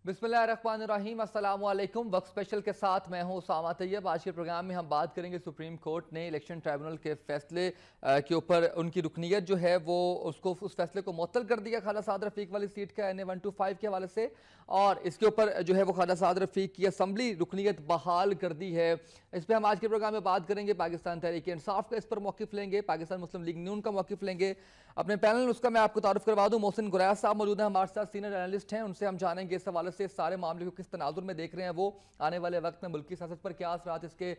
बिस्मिल्लाहिर्रहमानिर्रहीम, अस्सलाम वालेकुम। वक्त स्पेशल के साथ मैं हूं उसामा तैयब। आज के प्रोग्राम में हम बात करेंगे सुप्रीम कोर्ट ने इलेक्शन ट्राइब्यूनल के फैसले के ऊपर उनकी रुकनीत जो है वो उस फैसले को मुअत्तल कर दिया ख्वाजा साद रफीक वाली सीट का NA 125 के हवाले से, और इसके ऊपर जो है वो ख्वाजा साद रफीक की असम्बली रुकनीत बहाल कर दी है। इस पर हम आज के प्रोग्राम में बात करेंगे। पाकिस्तान तहरीक इंसाफ का इस पर मौक़िफ़ लेंगे, पाकिस्तान मुस्लिम लीग नून का मौक़िफ़ लेंगे। अपने पैनल उसका मैं आपको तारुफ करवा दूं, मोहसिन गुरैश साहब मौजूद हैं हमारे साथ, सीनियर एनालिस्ट हैं। उनसे हम जानेंगे इस हवाले से सारे मामले को किस तनाजुर में देख रहे हैं वो, आने वाले वक्त में मुल्की सियासत पर क्या असरात इसके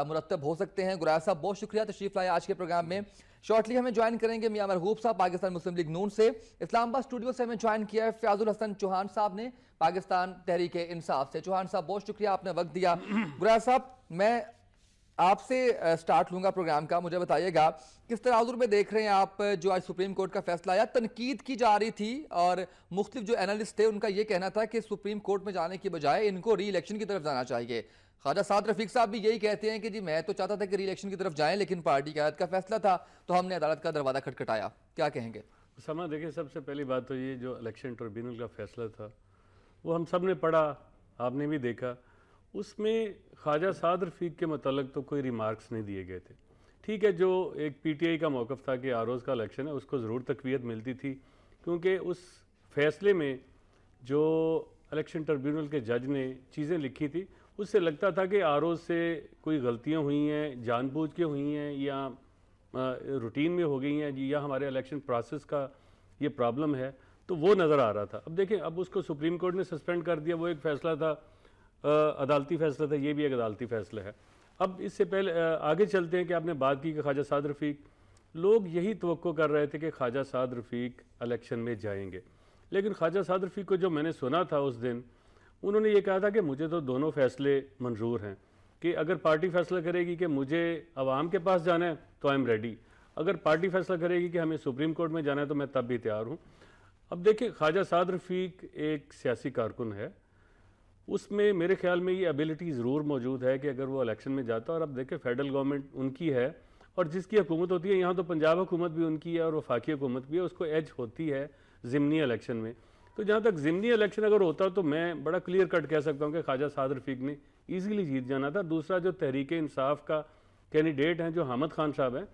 मुरत्तब हो सकते हैं। गुरैश साहब बहुत शुक्रिया तशरीफ लाए आज के प्रोग्राम में। शॉर्टली हमें ज्वाइन करेंगे मियां मरगूब साहब पाकिस्तान मुस्लिम लीग नून से। इस्लामाबाद स्टूडियो से हमें ज्वाइन किया है फयाजुल हसन चौहान साहब ने पाकिस्तान तहरीक इंसाफ से। चौहान साहब बहुत शुक्रिया, आपने वक्त दिया। गुरैश साहब मैं आपसे स्टार्ट लूंगा प्रोग्राम का। मुझे बताइएगा किस तनाजुर में देख रहे हैं आप जो आज सुप्रीम कोर्ट का फैसला आया। तनकीद की जा रही थी और मुख्तलिफ जो एनालिस्ट थे उनका यह कहना था कि सुप्रीम कोर्ट में जाने की बजाय इनको री इलेक्शन की तरफ जाना चाहिए। ख्वाजा साद रफीक साहब भी यही कहते हैं कि जी मैं तो चाहता था कि री इलेक्शन की तरफ जाएं, लेकिन पार्टी क़यादत का फैसला था तो हमने अदालत का दरवाजा खटखटाया। क्या कहेंगे? समा देखिए, सबसे पहली बात तो ये जो इलेक्शन ट्रिब्यूनल का फैसला था वो हम सब ने पढ़ा, आपने भी देखा। उसमें ख्वाजा साद रफीक के मतलब तो कोई रिमार्क्स नहीं दिए गए थे। ठीक है, जो एक PTI का मौक़िफ़ था कि आरोज़ का इलेक्शन है उसको ज़रूर तक़वियत मिलती थी, क्योंकि उस फैसले में जो इलेक्शन ट्रिब्यूनल के जज ने चीज़ें लिखी थी उससे लगता था कि आरोज़ से कोई गलतियाँ हुई हैं, जानबूझ के हुई हैं या रूटीन में हो गई हैं, या हमारे इलेक्शन प्रोसेस का ये प्रॉब्लम है, तो वो नज़र आ रहा था। अब देखें, अब उसको सुप्रीम कोर्ट ने सस्पेंड कर दिया। वो एक फ़ैसला था, अदालती फ़ैसला था, ये भी एक अदालती फ़ैसला है। अब इससे पहले आगे चलते हैं कि आपने बात की कि ख्वाजा साद रफीक, लोग यही तवक्को कर रहे थे कि ख्वाजा साद रफीक इलेक्शन में जाएंगे, लेकिन ख्वाजा साद रफीक को जो मैंने सुना था उस दिन, उन्होंने ये कहा था कि मुझे तो दोनों फ़ैसले मंजूर हैं, कि अगर पार्टी फ़ैसला करेगी कि मुझे अवाम के पास जाना है तो आई एम रेडी, अगर पार्टी फ़ैसला करेगी कि हमें सुप्रीम कोर्ट में जाना है तो मैं तब भी तैयार हूँ। अब देखिए, ख्वाजा साद रफीक एक सियासी कारकुन है, उसमें मेरे ख्याल में ये एबिलिटी ज़रूर मौजूद है कि अगर वो इलेक्शन में जाता है। और अब देखें, फेडरल गवर्नमेंट उनकी है और जिसकी हुकूमत होती है, यहाँ तो पंजाब हुकूमत भी उनकी है और वफाकी हुकूमत भी है, उसको एज होती है ज़िमनी इलेक्शन में। तो जहाँ तक ज़िमनी इलेक्शन अगर होता तो मैं बड़ा क्लियर कट कह सकता हूँ कि ख्वाजा साद रफीक ने ईजिली जीत जाना था। दूसरा, जो तहरीक इंसाफ का कैंडिडेट हैं जो हामिद खान साहब हैं,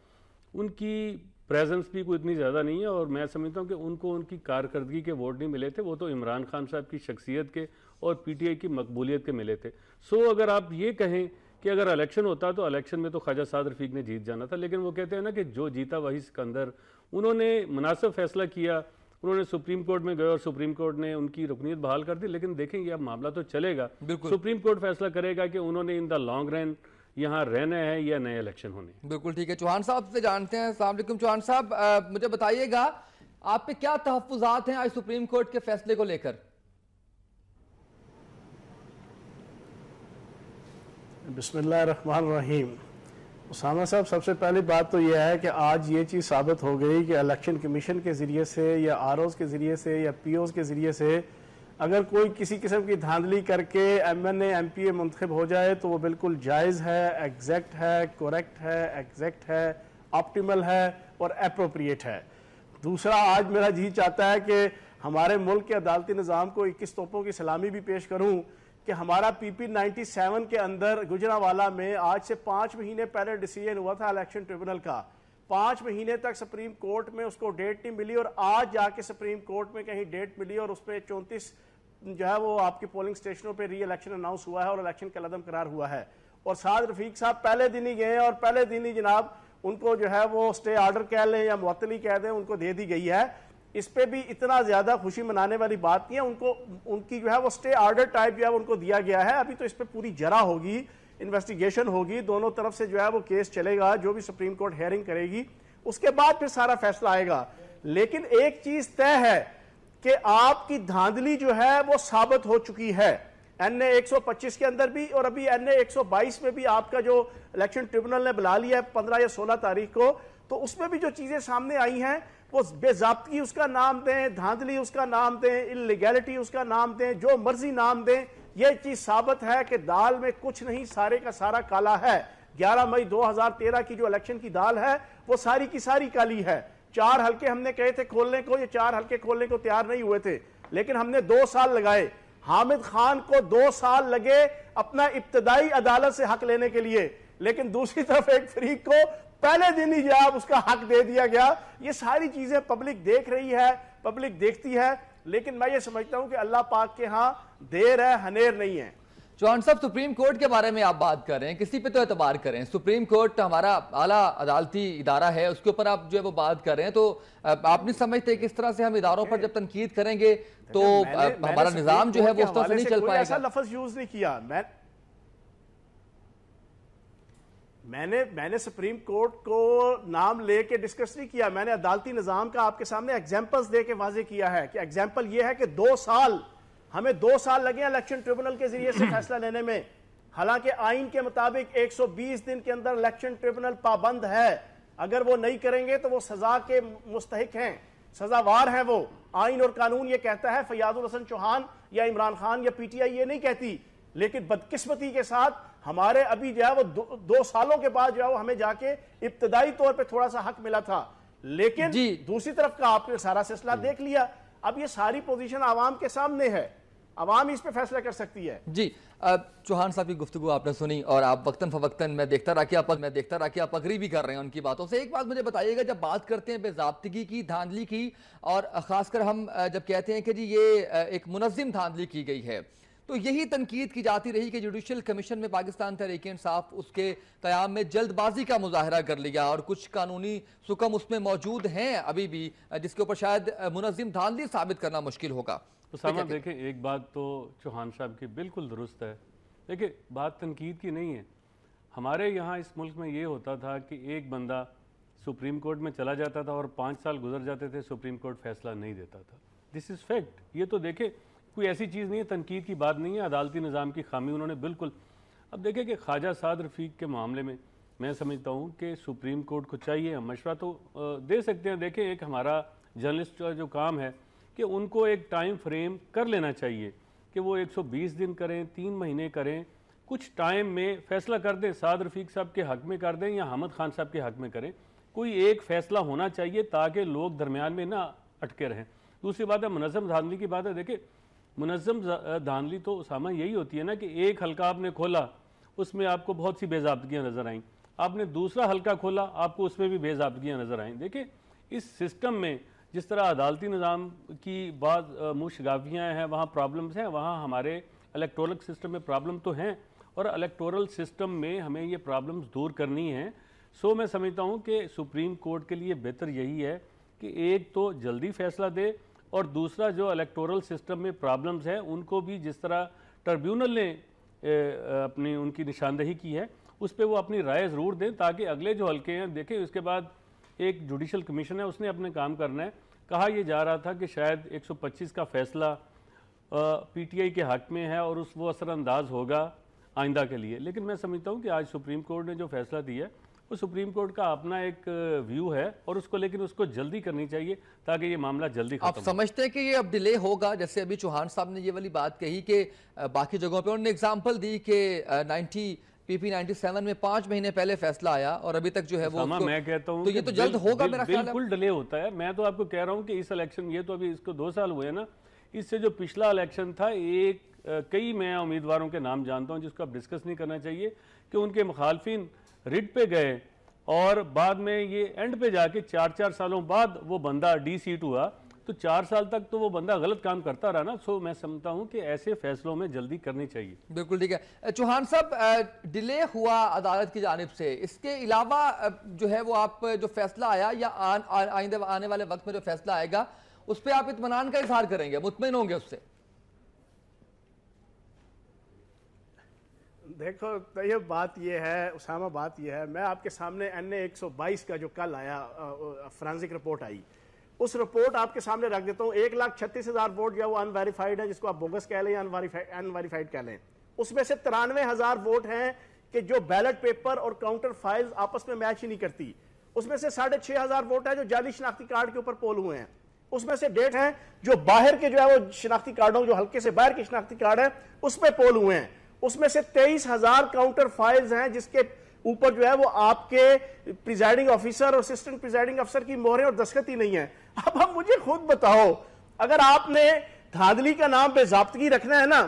उनकी प्रेजेंस भी कोई इतनी ज़्यादा नहीं है और मैं समझता हूँ कि उनको उनकी कारकर्दगी के वोट नहीं मिले थे, वो तो इमरान खान साहब की शख्सियत के और PTI की मकबूलियत के मिले थे। सो अगर आप ये कहें कि अगर इलेक्शन होता तो इलेक्शन में तो ख्वाजा साद रफीक ने जीत जाना था, लेकिन वो कहते हैं ना कि जो जीता वही सिकंदर। उन्होंने मुनासिब फैसला किया, उन्होंने सुप्रीम कोर्ट में गए और सुप्रीम कोर्ट ने उनकी रुकनीत बहाल कर दी। लेकिन देखेंगे, अब मामला तो चलेगा, सुप्रीम कोर्ट फैसला करेगा कि उन्होंने इन द लॉन्ग रन यहाँ रहना है या नए इलेक्शन होने। बिल्कुल ठीक है। चौहान साहब से जानते हैं। अस्सलाम वालेकुम चौहान साहब, मुझे बताइएगा आप पे क्या तहफ्फुज़ात हैं आज सुप्रीम कोर्ट के फैसले को लेकर? बिस्मिल्लाहिर्रहमानिर्रहीम। उसामा साहब, सबसे पहली बात तो यह है कि आज ये चीज़ साबित हो गई कि इलेक्शन कमीशन के ज़रिए से या ROs के ज़रिए से या POs के ज़रिए से अगर कोई किसी किस्म की धांधली करके MNA MPA मुंतखब हो जाए तो वो बिल्कुल जायज़ है, एग्जैक्ट है, करेक्ट है, एग्जैक्ट है, ऑप्टिमल है और अप्रोप्रिएट है। दूसरा, आज मेरा जी चाहता है कि हमारे मुल्क के अदालती निज़ाम को 21 तोपों की सलामी भी पेश करूँ कि हमारा PP 97 के अंदर गुजरांवाला में आज से 5 महीने पहले डिसीजन हुआ था इलेक्शन ट्रिब्यूनल का। 5 महीने तक सुप्रीम कोर्ट में उसको डेट नहीं मिली और आज जाके सुप्रीम कोर्ट में कहीं डेट मिली और उसमें 34 जो है वो आपके पोलिंग स्टेशनों पे री इलेक्शन अनाउंस हुआ है और इलेक्शन का लदम करार हुआ है। और साद रफीक साहब पहले दिन ही गए और पहले दिन ही जनाब उनको जो है वो स्टे ऑर्डर कह लें या मुअत्तली कह दें, उनको दे दी गई है। इस पे भी इतना ज्यादा खुशी मनाने वाली बात नहीं है। उनको उनकी जो है वो स्टे ऑर्डर टाइप जो है उनको दिया गया है। अभी तो इस पे पूरी जरा होगी, इन्वेस्टिगेशन होगी, दोनों तरफ से जो है वो केस चलेगा, जो भी सुप्रीम कोर्ट हेयरिंग करेगी उसके बाद फिर सारा फैसला आएगा। लेकिन एक चीज तय है कि आपकी धांधली जो है वो साबित हो चुकी है NA 125 के अंदर भी, और अभी NA 122 में भी आपका जो इलेक्शन ट्रिब्यूनल ने बुला लिया है 15 या 16 तारीख को, तो उसमें भी जो चीजें सामने आई हैं वो बेजाब्तगी उसका नाम दें, धांधली उसका नाम दें, इलीगैलिटी उसका नाम दें, जो मर्जी नाम दें, यह चीज साबित है कि दाल में कुछ नहीं, सारे का सारा काला है। 11 मई 2013 की जो इलेक्शन की दाल है वो सारी की सारी काली है। 4 हल्के हमने कहे थे खोलने को, ये 4 हल्के खोलने को तैयार नहीं हुए थे, लेकिन हमने 2 साल लगाए। हामिद खान को 2 साल लगे अपना इब्तदाई अदालत से हक लेने के लिए, लेकिन दूसरी तरफ एक फरीक को पहले दिन ही जवाब उसका हक दे दिया गया। ये सारी चीजें पब्लिक देख रही है, पब्लिक देखती है, लेकिन मैं ये समझता हूं कि अल्लाह पाक के यहां देर है, हनेर नहीं है। चौहान साहब, सुप्रीम कोर्ट के बारे में आप बात कर रहे हैं, किसी पे तो एतबार करें। सुप्रीम कोर्ट हमारा आला अदालती इदारा है, उसके ऊपर आप जो है वो बात कर रहे हैं, तो आप नहीं समझते किस तरह से हम इदारों पर जब तनकीद करेंगे तो हमारा निजाम जो है वो उस तरह से नहीं चल पाएगा? ऐसा लफ्ज यूज नहीं किया मैंने सुप्रीम कोर्ट को नाम लेके डिस्कस नहीं किया। मैंने अदालती निजाम का आपके सामने एग्जांपल्स देके वाजे किया है कि एग्जांपल ये है कि 2 साल हमें 2 साल लगे इलेक्शन ट्रिब्यूनल के जरिए से फैसला लेने में। हालांकि आइन के मुताबिक 120 दिन के अंदर इलेक्शन ट्रिब्यूनल पाबंद है, अगर वो नहीं करेंगे तो वो सजा के मुस्तहिक हैं, सजावार हैं वो। आइन और कानून ये कहता है, फैयाजुल हसन चौहान या इमरान खान या पीटीआई ये नहीं कहती। लेकिन बदकिस्मती के साथ हमारे अभी जो है वो 2 सालों के बाद जो है वो हमें जाके इब्तदाई तौर पे थोड़ा सा हक मिला था, लेकिन दूसरी तरफ का आपने सारा सिलसिला देख लिया। अब ये सारी पोजीशन आवाम के सामने है, आवाम इस पे फैसला कर सकती है। जी चौहान साहब की गुफ्तगू आपने सुनी और आप वक्तन फवक्तन मैं देखता रहा कि आप अग्री भी कर रहे हैं उनकी बातों से। एक बात मुझे बताइएगा, जब बात करते हैं बेज़ाब्तगी की, धांधली की, और ख़ासकर हम जब कहते हैं कि जी ये एक मुनज़्ज़म धांधली की गई है, तो यही तनकीद की जाती रही कि जुडिशल कमीशन में पाकिस्तान तहरीक-ए-इंसाफ उसके क़याम में जल्दबाजी का मुजाहरा कर लिया और कुछ कानूनी सुकम उसमें मौजूद हैं अभी भी, जिसके ऊपर शायद मुनज़्ज़म धांधली साबित करना मुश्किल होगा। उसामा, देखें, एक बात तो चौहान साहब की बिल्कुल दुरुस्त है। देखिए, बात तनकीद की नहीं है। हमारे यहाँ इस मुल्क में ये होता था कि एक बंदा सुप्रीम कोर्ट में चला जाता था और 5 साल गुजर जाते थे, सुप्रीम कोर्ट फैसला नहीं देता था। This is fact. ये तो देखे कोई ऐसी चीज़ नहीं है, तनकीद की बात नहीं है, अदालती निज़ाम की खामी उन्होंने बिल्कुल। अब देखें कि ख्वाजा साद रफ़ीक के मामले में मैं समझता हूँ कि सुप्रीम कोर्ट को चाहिए, हम मशवरा तो दे सकते हैं। देखें, एक हमारा जर्नलिस्ट का जो काम है कि उनको एक टाइम फ्रेम कर लेना चाहिए कि वो 120 दिन करें, 3 महीने करें, कुछ टाइम में फैसला कर दें। साद रफ़ीक साहब के हक़ में कर दें या हामिद खान साहब के हक़ में करें, कोई एक फ़ैसला होना चाहिए ताकि लोग दरमियान में ना अटके रहें। दूसरी बात है मुनज़्ज़म धांधली की बात है। देखिए, मुनज़्ज़म धांधली तो उसामा यही होती है ना कि एक हल्का आपने खोला, उसमें आपको बहुत सी बेज़ाब्तगियाँ नज़र आईं, आपने दूसरा हल्का खोला, आपको उसमें भी बेज़ाब्तगियाँ नज़र आईं। देखिए, इस सिस्टम में जिस तरह अदालती निज़ाम की बात मुशगाफियाँ हैं, वहाँ प्रॉब्लम्स हैं, वहाँ हमारे इलेक्टोरल सिस्टम में प्रॉब्लम तो हैं, और इलेक्टोरल सिस्टम में हमें ये प्रॉब्लम्स दूर करनी है। सो मैं समझता हूँ कि सुप्रीम कोर्ट के लिए बेहतर यही है कि एक तो जल्दी फैसला दे, और दूसरा जो इलेक्टोरल सिस्टम में प्रॉब्लम्स हैं उनको भी, जिस तरह ट्रिब्यूनल ने अपनी उनकी निशानदेही की है, उस पर वो अपनी राय ज़रूर दें, ताकि अगले जो हल्के हैं देखें। उसके बाद एक जुडिशल कमीशन है, उसने अपने काम करना है। कहा यह जा रहा था कि शायद 125 का फैसला पीटीआई के हक़ में है और वो असरअंदाज होगा आइंदा के लिए, लेकिन मैं समझता हूँ कि आज सुप्रीम कोर्ट ने जो फैसला दिया वो सुप्रीम कोर्ट का अपना एक व्यू है, और उसको लेकिन उसको जल्दी करनी चाहिए ताकि ये मामला जल्दी खत्म। आप समझते हैं कि ये अब डिले होगा? जैसे अभी चौहान साहब ने ये वाली बात कही कि बाकी जगहों पे उन्होंने एग्जांपल दी कि 97 में 5 महीने पहले फैसला आया और अभी तक जो है वो, मैं कहता हूँ तो ये तो जल्द होगा मेरा ख्याल है। बिल्कुल डिले होता है। मैं तो आपको कह रहा हूँ कि इस इलेक्शन, ये तो अभी इसको 2 साल हुए ना, इससे जो पिछला इलेक्शन था, कई मैं उम्मीदवारों के नाम जानता हूँ जिसको आप डिस्कस नहीं करना चाहिए कि उनके मुखालफिन रिट पे गए और बाद में ये एंड पे जाके 4-4 सालों बाद वो बंदा डी सीट हुआ, तो 4 साल तक तो वो बंदा गलत काम करता रहा ना। सो मैं समझता हूँ कि ऐसे फैसलों में जल्दी करनी चाहिए। बिल्कुल ठीक है। चौहान साहब, डिले हुआ अदालत की जानिब से, इसके अलावा जो है वो आप जो फैसला आया या आइंदे आने वाले वक्त में जो फैसला आएगा उस पर आप इत्मीनान का इजहार करेंगे, मुतमईन होंगे उससे? देखो, तो ये बात ये है उसामा, बात ये है, मैं आपके सामने NA 122 का जो कल आया फोरेंसिक रिपोर्ट आई, उस रिपोर्ट आपके सामने रख देता हूँ। 1,36,000 वोट जो है वो अनवेरीफाइड है, जिसको आप बोगस कह लें या अनवेरीफाइड कह लें। उसमें से 93,000 वोट हैं कि जो बैलेट पेपर और काउंटर फाइल्स आपस में मैच ही नहीं करती। उसमें से 6,500 वोट है जो जाली शनाख्ती कार्ड के ऊपर पोल हुए हैं। उसमें से डेट है जो बाहर के जो है वो शनाख्ती कार्डों, जो हल्के से बाहर के शनाख्ती कार्ड है, उस पर पोल हुए हैं। उसमें से 23,000 काउंटर फाइल्स हैं जिसके ऊपर जो है वो आपके प्रिजाइडिंग ऑफिसर और असिस्टेंट प्रिजाइडिंग अफसर की मोहरें और दस्तखत ही नहीं है। अब मुझे खुद बताओ, अगर आपने धांधली का नाम बेजाब्तगी रखना है ना,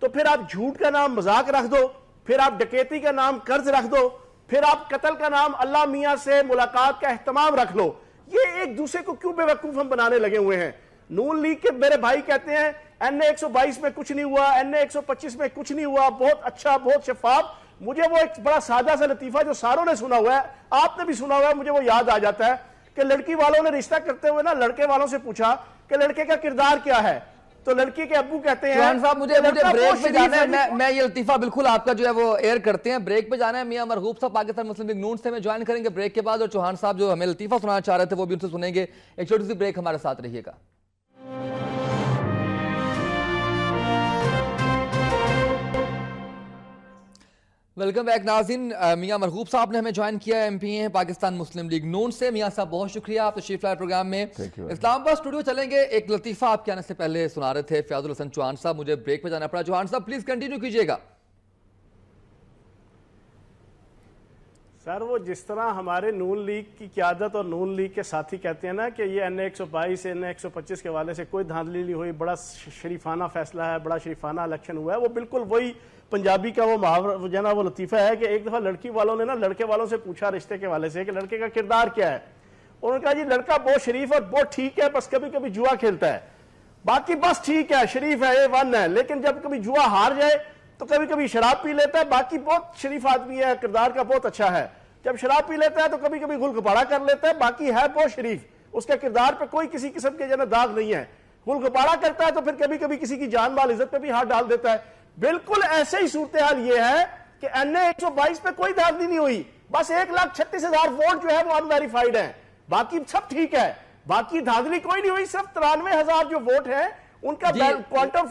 तो फिर आप झूठ का नाम मजाक रख दो, फिर आप डकैती का नाम कर्ज रख दो, फिर आप कत्ल का नाम अल्लाह मियां से मुलाकात का एहतमाम रख लो। ये एक दूसरे को क्यों बेवकूफ हम बनाने लगे हुए हैं? नून लीग के मेरे भाई कहते हैं NA 122 में कुछ नहीं हुआ, NA 125 में कुछ नहीं हुआ, बहुत अच्छा, बहुत शफाफ। मुझे वो एक बड़ा सादा सा लतीफा जो सारों ने सुना हुआ है, आपने भी सुना हुआ है, मुझे वो याद आ जाता है कि लड़की वालों ने रिश्ता करते हुए ना लड़के वालों से पूछा कि लड़के का किरदार क्या है, तो लड़की के अब्बू कहते हैं चौहान साहब मुझे ब्रेक पे जाना है, मैं ये लतीफा बिल्कुल आपका जो है वो एयर करते हैं, ब्रेक पे जाना है। मियां मरगूब साहब पाकिस्तान मुस्लिम लीग नून से हमें ज्वाइन करेंगे ब्रेक के बाद, और चौहान साहब जो हमें लतीफा सुनाना चाह रहे थे वो भी उनसे सुनेंगे। एक छोटी सी ब्रेक, हमारे साथ रहिएगा। वेलकम बैक नाज़रीन। मियां मरगूब साहब ने हमें ज्वाइन किया, MP हैं पाकिस्तान मुस्लिम लीग नून से। मियां साहब बहुत शुक्रिया, आप तशरीफ लाए प्रोग्राम में। इस्लामाबाद स्टूडियो चलेंगे, एक लतीफ़ा आपके आने से पहले सुना रहे थे फयाजुल हसन चौहान साहब, मुझे ब्रेक पे जाना पड़ा। चौहान साहब प्लीज कंटिन्यू कीजिएगा। सर, वो जिस तरह हमारे नून लीग की क़यादत और नून लीग के साथी कहते हैं ना कि ये NA 122 NA 125 के हवाले से कोई धांधली नहीं हुई, बड़ा शरीफाना फैसला है, बड़ा शरीफाना इलेक्शन हुआ है, वो बिल्कुल वही पंजाबी का वो मुहावरा जना वो लतीफ़ा है कि एक दफ़ा लड़की वालों ने ना लड़के वालों से पूछा रिश्ते के हवाले से कि लड़के का किरदार क्या है। उन्होंने कहा जी लड़का बहुत शरीफ और बहुत ठीक है, बस कभी कभी जुआ खेलता है, बाकी बस ठीक है, शरीफ है, A1 है, लेकिन जब कभी जुआ हार जाए तो कभी कभी शराब पी लेता है, बाकी बहुत शरीफ आदमी है, किरदार का बहुत अच्छा है। जब शराब पी लेता है तो कभी कभी गुलगुपाड़ा कर लेता है, बाकी है बहुत शरीफ, उसके किरदार पे कोई किसी किस्म के जना दाग नहीं है। गुलगुपाड़ा करता है तो फिर कभी कभी किसी की जान माल इज्जत पे भी हाथ डाल देता है। बिल्कुल ऐसे ही सूरत हाल ये है कि NA 122 पे कोई धांधली नहीं हुई, बस 1,36,000 वोट जो है वो अनवेरिफाइड है, बाकी सब ठीक है, बाकी धांधली कोई नहीं हुई। सिर्फ 93,000 जो वोट है उनका क्वांटम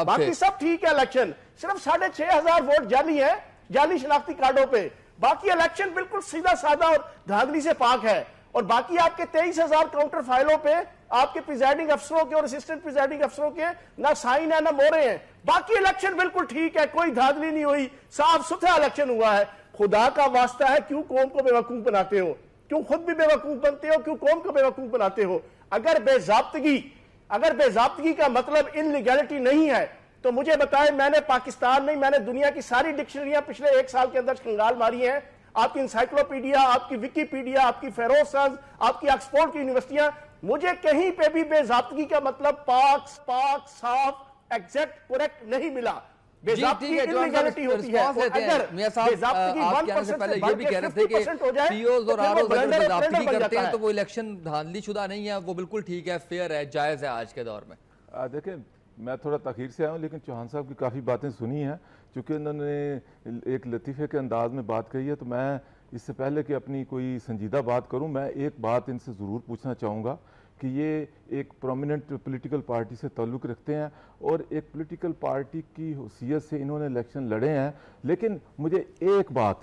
बाकी सब ठीक है। इलेक्शन सिर्फ 6,500 वोट जाली है, जाली शनाख्ती कार्डों पे, बाकी इलेक्शन बिल्कुल सीधा साधा और धांधली से पाक है। और बाकी आपके 23,000 काउंटर फाइलों पे आपके प्रिजाइडिंग अफसरों के और असिस्टेंट प्रिजाइडिंग अफसरों के ना साइन है ना मोहरे हैं, बाकी इलेक्शन बिल्कुल ठीक है, कोई धांधली नहीं हुई, साफ सुथरा इलेक्शन हुआ है। खुदा का वास्ता है, क्यों कौम को बेवकूफ बनाते हो? क्यों खुद भी बेवकूफ बनते हो? क्यों कौम को बेवकूफ बनाते हो? अगर बेजाब्तगी का मतलब इनलीगैलिटी नहीं है तो मुझे बताएं, मैंने पाकिस्तान नहीं, मैंने दुनिया की सारी डिक्शनरियां पिछले 1 साल के अंदर खंगाल मारी हैं, आपकी इंसाइक्लोपीडिया, आपकी विकीपीडिया, आपकी फेरोसज, आपकी ऑक्सफोर्ड की यूनिवर्सिटियां, मुझे कहीं पे भी बेजाब्तगी का मतलब पाक साफ एग्जैक्ट करेक्ट नहीं मिला। बेजाब्तगी इल्लीगैलिटी होती है। अगर बेजाब्तगी 1% पहले ये भी कह रहे थे कि पीओज और आरओ बेजाब्तगी करते हैं तो वो इलेक्शन धांधली शुदा नहीं है, वो बिल्कुल ठीक है, फेयर है, जायज है आज के दौर में। देखिए, मैं थोड़ा तखीर से आया हूँ, लेकिन चौहान साहब की काफ़ी बातें सुनी हैं, चूँकि उन्होंने एक लतीफ़े के अंदाज में बात कही है, तो मैं इससे पहले कि अपनी कोई संजीदा बात करूं, मैं एक बात इनसे ज़रूर पूछना चाहूँगा कि ये एक प्रोमिनेंट पॉलिटिकल पार्टी से ताल्लुक़ रखते हैं और एक पॉलिटिकल पार्टी की हैसियत से इन्होंने इलेक्शन लड़े हैं, लेकिन मुझे एक बात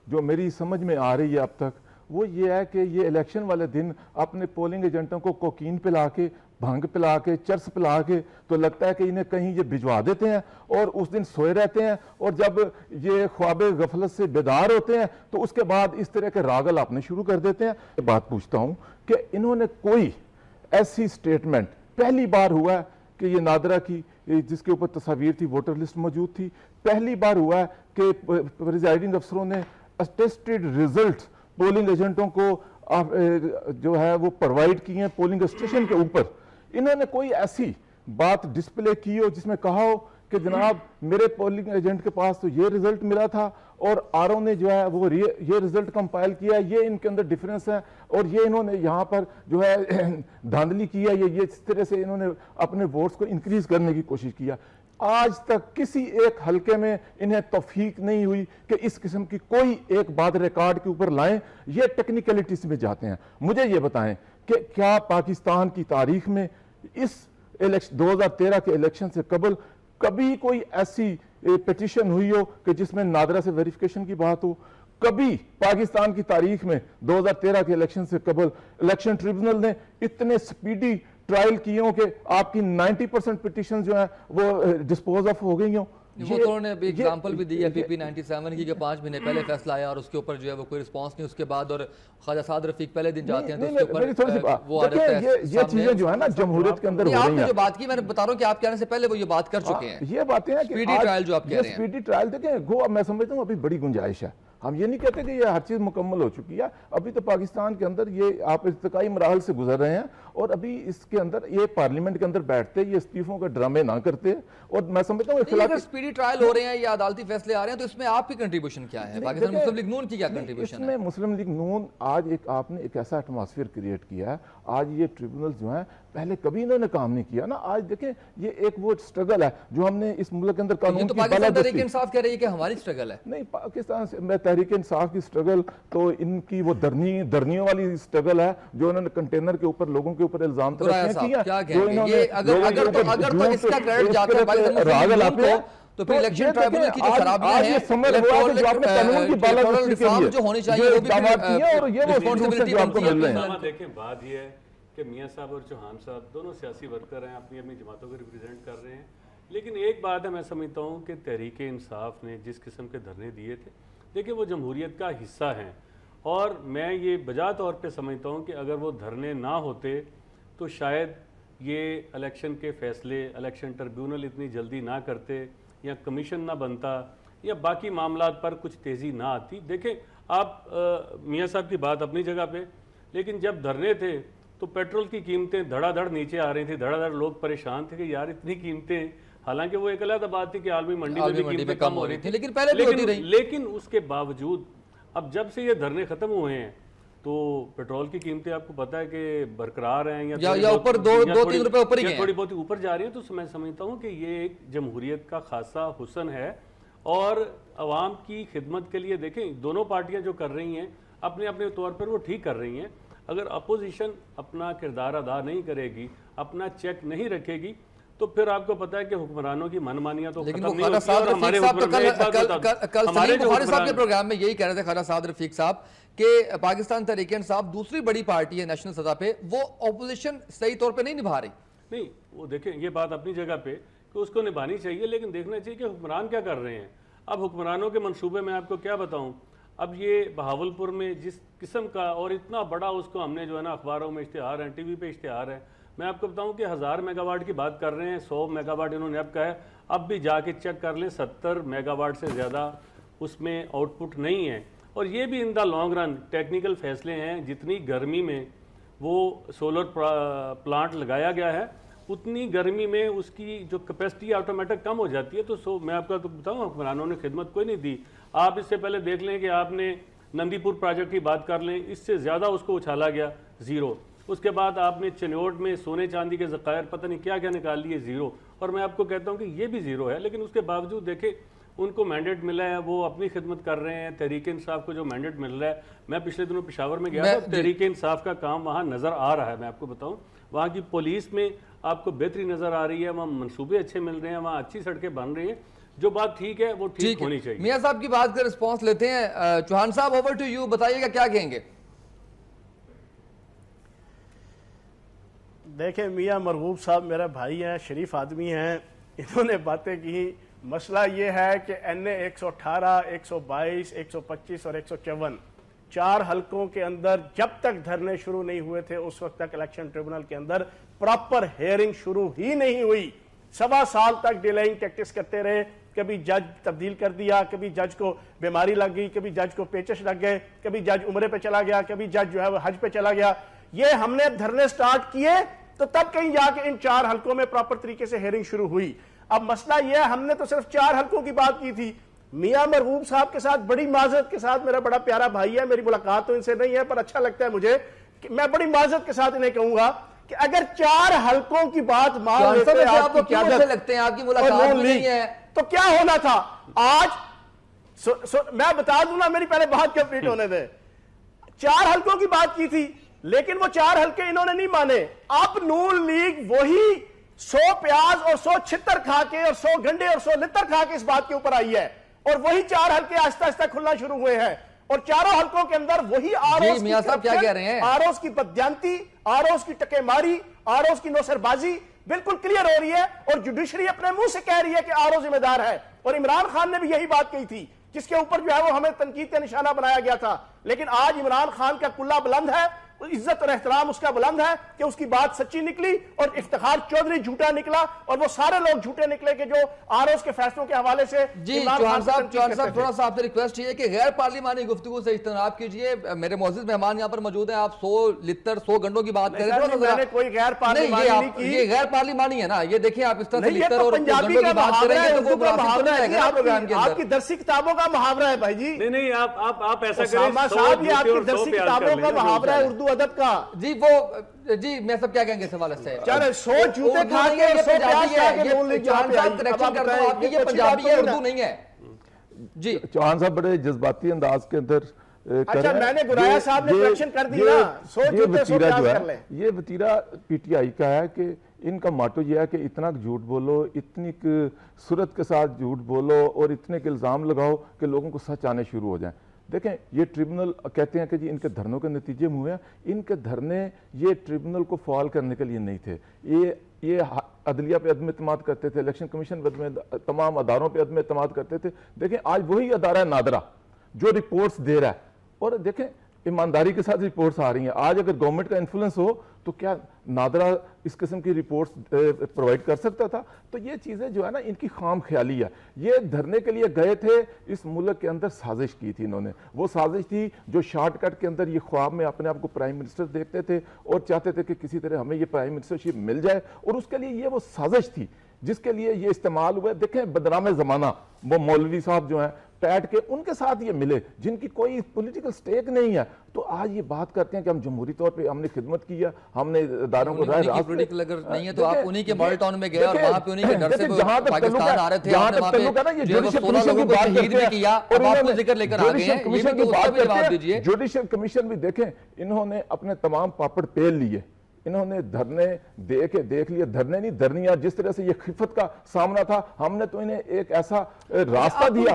जो मेरी समझ में आ रही है अब तक, वो ये है कि ये इलेक्शन वाले दिन अपने पोलिंग एजेंटों को कोकीन पिला के, भांग पिला के, चर्स पिला के, तो लगता है कि इन्हें कहीं ये भिजवा देते हैं और उस दिन सोए रहते हैं, और जब ये ख्वाब गफलत से बेदार होते हैं तो उसके बाद इस तरह के रागल आपने शुरू कर देते हैं। बात पूछता हूं कि इन्होंने कोई ऐसी स्टेटमेंट, पहली बार हुआ है कि ये नादरा की जिसके ऊपर तस्वीर थी, वोटर लिस्ट मौजूद थी, पहली बार हुआ है कि प्रिजाइडिंग अफसरों ने अटेस्टेड रिजल्ट पोलिंग एजेंटों को जो है वो प्रोवाइड किए हैं पोलिंग स्टेशन के ऊपर। इन्होंने कोई ऐसी बात डिस्प्ले की हो जिसमें कहा हो कि जनाब मेरे पोलिंग एजेंट के पास तो ये रिजल्ट मिला था और आरओ ने जो है वो ये रिजल्ट कंपाइल किया, ये इनके अंदर डिफरेंस है और ये इन्होंने यहाँ पर जो है धांधली की है, ये इस तरह से इन्होंने अपने वोट्स को इंक्रीज करने की कोशिश किया। आज तक किसी एक हलके में इन्हें तौफीक नहीं हुई कि इस किस्म की कोई एक बात रिकॉर्ड के ऊपर लाएं, ये टेक्निकलिटीज में जाते हैं। मुझे ये बताएं कि क्या पाकिस्तान की तारीख में इस 2013 के इलेक्शन से कबल कभी कोई ऐसी पिटीशन हुई हो कि जिसमें नादरा से वेरिफिकेशन की बात हो? कभी पाकिस्तान की तारीख में 2013 के इलेक्शन से कबल इलेक्शन ट्रिब्यूनल ने इतने स्पीडी ट्रायल किए हो कि आपकी 90% पिटीशन जो है वो डिस्पोज ऑफ हो गई हो? वो तो उन्होंने अभी एग्जांपल भी दी है PP 97 की, 5 महीने पहले फैसला आया और उसके ऊपर जो है वो कोई रिस्पांस नहीं, उसके बाद और ख्वाजा साद रफीक पहले दिन जाते हैं तो उसके ऊपर वो आ जाता है। ये चीजें जो है ना जमहूरियत के अंदर हो रही हैं। जो बात की मैंने बता रहा हूँ कि आपके आने से पहले वो ये बात कर चुके हैं, ये बातें हैं कि स्पीडी ट्रायल जो आप कह रहे हैं, स्पीडी ट्रायल देखें गो, मैं समझता हूँ अभी बड़ी गुंजाइश है। हम ये नहीं कहते कि ये हर चीज मुकम्मल हो चुकी है, अभी तो पाकिस्तान के अंदर ये आप इर्तिकाई मराहल से गुजर रहे हैं और अभी इसके अंदर ये पार्लियामेंट के अंदर बैठते, ये इस्तीफों के ड्रामे ना करते। और मैं समझता हूँ अगर स्पीडी ट्रायल हो रहे हैं या अदालती फैसले आ रहे हैं तो इसमें आपकी कंट्रीब्यूशन क्या है? पाकिस्तान मुस्लिम लीग नून की क्या कंट्रीब्यूशन है? इसमें मुस्लिम लीग नून आज आपने एक ऐसा एटमॉस्फेयर क्रिएट किया है। आज ये ट्रिब्यूनल जो है पहले कभी इन्होंने काम नहीं किया ना। आज देखें ये एक वो स्ट्रगल है जो हमने इस मुल्क के अंदर कानून तो पाकिस्तान तहरीक इंसाफ कह रही है कि हमारी स्ट्रगल है। नहीं, पाकिस्तान से मैं तहरीक इंसाफ की स्ट्रगल तो इनकी वो दरनियों वाली स्ट्रगल है जो इन्होंने कंटेनर के ऊपर लोगों के ऊपर इल्जाम किया। तो फिर इलेक्शन ट्राइब्यूनल की जो खराबियां हैं, जो होनी चाहिए वो भी रिस्पांसिबिलिटी बनती है। देखें बात ये है कि मियां साहब और चौहान साहब दोनों सियासी वर्कर हैं, अपनी अपनी जमातों को रिप्रेजेंट कर रहे हैं, लेकिन एक बात है मैं समझता हूँ कि तहरीक इंसाफ ने जिस किस्म के धरने दिए थे, देखिए वो जमहूरियत का हिस्सा हैं और मैं ये बजा तौर पे समझता हूँ कि अगर वो धरने ना होते तो शायद ये इलेक्शन के फैसले, इलेक्शन ट्रिब्यूनल इतनी जल्दी ना करते या कमीशन ना बनता या बाकी मामलात पर कुछ तेज़ी ना आती। देखें आप मियाँ साहब की बात अपनी जगह पे, लेकिन जब धरने थे तो पेट्रोल की कीमतें धड़ाधड़ नीचे आ रही थी, धड़ाधड़ लोग परेशान थे कि यार इतनी कीमतें, हालांकि वो एक अलग बात थी कि आलमी मंडी में भी कीमतें कम हो रही थी, लेकिन पहले भी होती रही। लेकिन उसके बावजूद अब जब से ये धरने खत्म हुए हैं तो पेट्रोल की कीमतें आपको पता है कि बरकरार हैं या ऊपर 2-3 रुपए ऊपर ही हैं, थोड़ी बहुत ऊपर जा रही है। तो मैं समझता हूँ कि ये एक जमहूरियत का खासा हुस्न है और अवाम की खिदमत के लिए देखें दोनों पार्टियां जो कर रही हैं अपने अपने तौर पर वो ठीक कर रही हैं। अगर अपोजिशन अपना किरदार अदा नहीं करेगी, अपना चेक नहीं रखेगी, तो फिर आपको पता है कि हुक्मरानों की मनमानियां तो खत्म नहीं होती। और हमारे के प्रोग्राम में यही कह रहे थे ख्वाजा साद रफीक साहब कि पाकिस्तान तहरीक इंसाफ दूसरी बड़ी पार्टी है नेशनल सतह पे, वो ऑपोजिशन सही तौर पे नहीं निभा रही। नहीं, वो देखें ये बात अपनी जगह पे कि उसको निभानी चाहिए, लेकिन देखना चाहिए कि हुक्मरान क्या कर रहे हैं। अब हुक्मरानों के मंसूबे में आपको क्या बताऊं, अब ये बहावलपुर में जिस किस्म का और इतना बड़ा उसको हमने जो है ना अखबारों में इश्तिहार हैं, टीवी पे इश्तिहार है, मैं आपको बताऊं कि 1000 मेगावाट की बात कर रहे हैं, 100 मेगावाट इन्होंने अब कहा है। अब भी जाके चेक कर लें 70 मेगावाट से ज़्यादा उसमें आउटपुट नहीं है। और ये भी in the long run technical फैसले हैं, जितनी गर्मी में वो सोलर प्लांट लगाया गया है उतनी गर्मी में उसकी जो कैपेसिटी ऑटोमेटिक कम हो जाती है। तो मैं आपको तो बताऊँ हुक्मरानों ने खिदमत कोई नहीं दी। आप इससे पहले देख लें कि आपने नंदीपुर प्रोजेक्ट की बात कर लें, इससे ज़्यादा उसको उछाला गया, ज़ीरो। उसके बाद आपने चिन्योट में सोने चांदी के ज़खायर पता नहीं क्या क्या निकाल लिए, ज़ीरो। और मैं आपको कहता हूँ कि ये भी ज़ीरो है, लेकिन उसके बावजूद देखें उनको मैंडेट मिला है, वो अपनी खिदमत कर रहे हैं। तहरीक इंसाफ को जो मैंडेट मिल रहा है, मैं पिछले दिनों पेशावर में गया था, तहरीक इंसाफ का काम वहाँ नज़र आ रहा है। मैं आपको बताऊँ वहाँ की पुलिस में आपको बेहतरी नज़र आ रही है, वहाँ मनसूबे अच्छे मिल रहे हैं, वहाँ अच्छी सड़कें बन रही हैं। जो बात ठीक है वो ठीक होनी चाहिए। मियाँ साहब की बात का रिस्पॉन्स लेते हैं। चौहान साहब ओवर टू यू, बताइएगा क्या कहेंगे। देखें मियाँ मरगूब साहब मेरा भाई हैं, शरीफ आदमी हैं, इन्होंने बातें की। मसला ये है कि NA 118, 122, 125 और 154 4 हलकों के अंदर जब तक धरने शुरू नहीं हुए थे उस वक्त तक इलेक्शन ट्रिब्यूनल के अंदर प्रॉपर हेयरिंग शुरू ही नहीं हुई। 1.25 साल तक डिलेइंग टैक्टिक्स करते रहे। कभी जज तब्दील कर दिया, कभी जज को बीमारी लग गई, कभी जज को पेचश लग गए, कभी जज उम्रे पे चला गया, कभी जज जो है वो हज पे चला गया। ये हमने धरने स्टार्ट किए तो तब कहीं जाके इन 4 हलकों में प्रॉपर तरीके से हेयरिंग शुरू हुई। अब मसला यह है, हमने तो सिर्फ 4 हलकों की बात की थी। मियां मरगूब साहब के साथ बड़ी माजरत के साथ, मेरा बड़ा प्यारा भाई है, मेरी मुलाकात तो इनसे नहीं है पर अच्छा लगता है मुझे कि मैं बड़ी माजरत के साथ इन्हें कहूंगा कि अगर 4 हलकों की बात मान लेते आपको क्यों अच्छे लगते हैं, आपकी मुलाकात नहीं है तो क्या होना था आज। मैं बता दूं ना, मेरी पहले बात कंप्लीट होने दे। 4 हलकों की बात की थी लेकिन वो 4 हलके इन्होंने नहीं माने। अब नून लीग वही 100 प्याज और 100 छितर खा के और 100 गंडे और 100 लितर खा के इस बात के ऊपर आई है और वही 4 हलके आहिस्ता आहिस्ता खुलना शुरू हुए हैं और चारों हलकों के अंदर वही आरोस मियां साहब क्या कह रहे हैं, आरोस की बदयांती, आरोस की टकेमारी, आरोस की नौसरबाजी बिल्कुल क्लियर हो रही है और जुडिशरी अपने मुंह से कह रही है कि आरोस जिम्मेदार है। और इमरान खान ने भी यही बात कही थी, जिसके ऊपर जो है वो हमें तनकीद का निशाना बनाया गया था। लेकिन आज इमरान खान का कुल्ला बुलंद है, इज्जत और एहतराम उसका बुलंद है कि उसकी बात सच्ची निकली और इफ्तिखार चौधरी झूठा निकला और वो सारे लोग झूठे निकले कि जो आरओएस के फैसलों के हवाले से। जी चौहान साहब थोड़ा सा आपसे रिक्वेस्ट है कि गैर पार्लिमानी गुफ्तगू से इज्तनाब कीजिए। मेरे मौजूद मेहमान यहाँ पर मौजूद हैं, आप 100 लिटर 100 गंडों की बात करें। मैंने कोई गैर पार्लिमानी नहीं की। ये गैर पार्लिमानी है ना, ये देखिए आप इस तरह से लिटर और गंडों की बात करेंगे तो वो मुनासिब नहीं है प्रोग्राम के अंदर। आपकी दरसी किताबों का मुहावरा है भाई जी। नहीं आप ऐसा करें साहब, ये आपकी दरसी किताबों का मुहावरा है उर्दू अदब का। जी मैं सब क्या कहेंगे इस हवाले से? चलो 100 जूते खा के 100 प्याज खा के बोल लीजिए। चौहान साहब करेक्शन करता हूं आपकी, ये पंजाबी है, उर्दू नहीं है। जी चौहान साहब बड़े जज्बाती अंदाज के अंदर अच्छा, मैंने गुराया साहब ने करेक्शन कर दिया। 100 जूते 100 प्याज कर ले। ये वतीरा पीटीआई का है कि इनका माटो यह है कि इतना झूठ बोलो, इतनी सूरत के साथ झूठ बोलो और इतने के इल्ज़ाम लगाओ कि लोगों को सच आने शुरू हो जाए। देखें, ये ट्रिब्यूनल कहते हैं कि जी इनके धरनों के नतीजे में हुए हैं। इनके धरने ये ट्रिब्यूनल को फॉल करने के लिए नहीं थे। ये अदलिया पे अदम एतमाद करते थे, इलेक्शन कमीशन पे, तमाम अदारों पे अदम एतमाद करते थे। देखें, आज वही अदारा है नादरा जो रिपोर्ट्स दे रहा है, और देखें ईमानदारी के साथ रिपोर्ट्स आ रही हैं। आज अगर गवर्नमेंट का इन्फ्लुएंस हो तो क्या नादरा इस किस्म की रिपोर्ट्स प्रोवाइड कर सकता था? तो ये चीज़ें जो है ना, इनकी खाम ख्याली है। ये धरने के लिए गए थे, इस मुल्क के अंदर साजिश की थी इन्होंने। वो साजिश थी जो शॉर्टकट के अंदर ये ख्वाब में अपने आप को प्राइम मिनिस्टर देखते थे और चाहते थे कि किसी तरह हमें ये प्राइम मिनिस्टरशिप मिल जाए, और उसके लिए ये वो साजिश थी जिसके लिए ये इस्तेमाल हुआ। देखें, बदनाम ज़माना वो मौलवी साहब जो हैं पैट के, उनके साथ ये मिले जिनकी कोई पॉलिटिकल स्टेक नहीं है, तो आज ये बात करते हैं कि हम जमहूरी तौर पे हमने खिदमत की है, हमने इदारों को पॉलिटिकल अगर नहीं है तो आप उन्हीं के मॉडल टाउन में गए और वहां पे उन्हीं के डर से पाकिस्तान आ रहे थे, आपने वहां पे जो 16 लोगों को शहीद भी किया और आपको जिक्र लेकर आ गए हैं। ये भी उसका भी जवाब दीजिए। जुडिशियल कमीशन भी देखें, इन्होंने अपने तमाम पापड़ पेल लिए, इन्होंने धरने देख लिए, धरने नहीं धरनियां, जिस तरह से ये खिफत का सामना था, हमने तो इन्हें एक ऐसा रास्ता दिया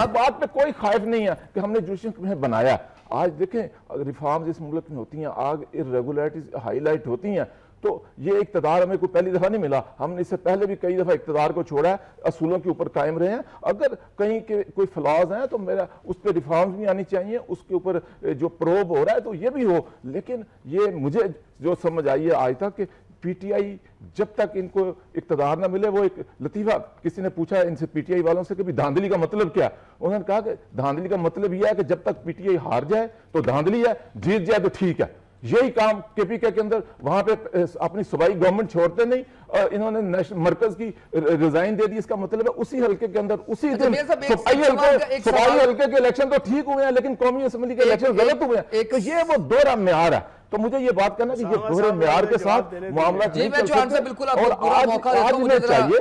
बात पे कोई खौफ नहीं है कि हमने जुडिशल कमीशन बनाया। आज देखें रिफॉर्म्स इस मुल्क में होती हैं, आग इर्रेगुलरिटीज हाईलाइट होती हैं, तो ये इक़्तिदार हमें कोई पहली दफा नहीं मिला। हमने इससे पहले भी कई दफा इक़्तिदार को छोड़ा है, असूलों के ऊपर कायम रहे हैं। अगर कहीं के कोई फ्लॉज हैं तो मेरा उस पर रिफॉर्म्स भी आनी चाहिए, उसके ऊपर जो प्रोब हो रहा है तो ये भी हो। लेकिन ये मुझे जो समझ आई है आज तक कि पीटीआई जब तक इनको इक़्तिदार ना मिले, वो एक लतीफ़ा किसी ने पूछा इनसे पीटीआई वालों से कि धांधली का मतलब क्या? उन्होंने कहा कि धांधली का मतलब यह है कि जब तक पीटीआई हार जाए तो धांधली है, जीत जाए तो ठीक है। यही काम केपीके के अंदर वहां पे अपनी सूबाई गवर्नमेंट छोड़ते नहीं, और इन्होंने मरकज की रिजाइन दे दी। इसका मतलब है उसी हल्के के अंदर उसी दिन सूबाई हल्के के इलेक्शन तो ठीक हुए हैं, लेकिन कौमी असेंबली के इलेक्शन गलत हुए हैं। तो ये वो दोहरा मेयार है। तो मुझे ये बात करना कि ये दोहरे मेयार के साथ मामला नहीं चल सकता। बिल्कुल आपको पूरा मौका देता हूं, मुझे चाहिए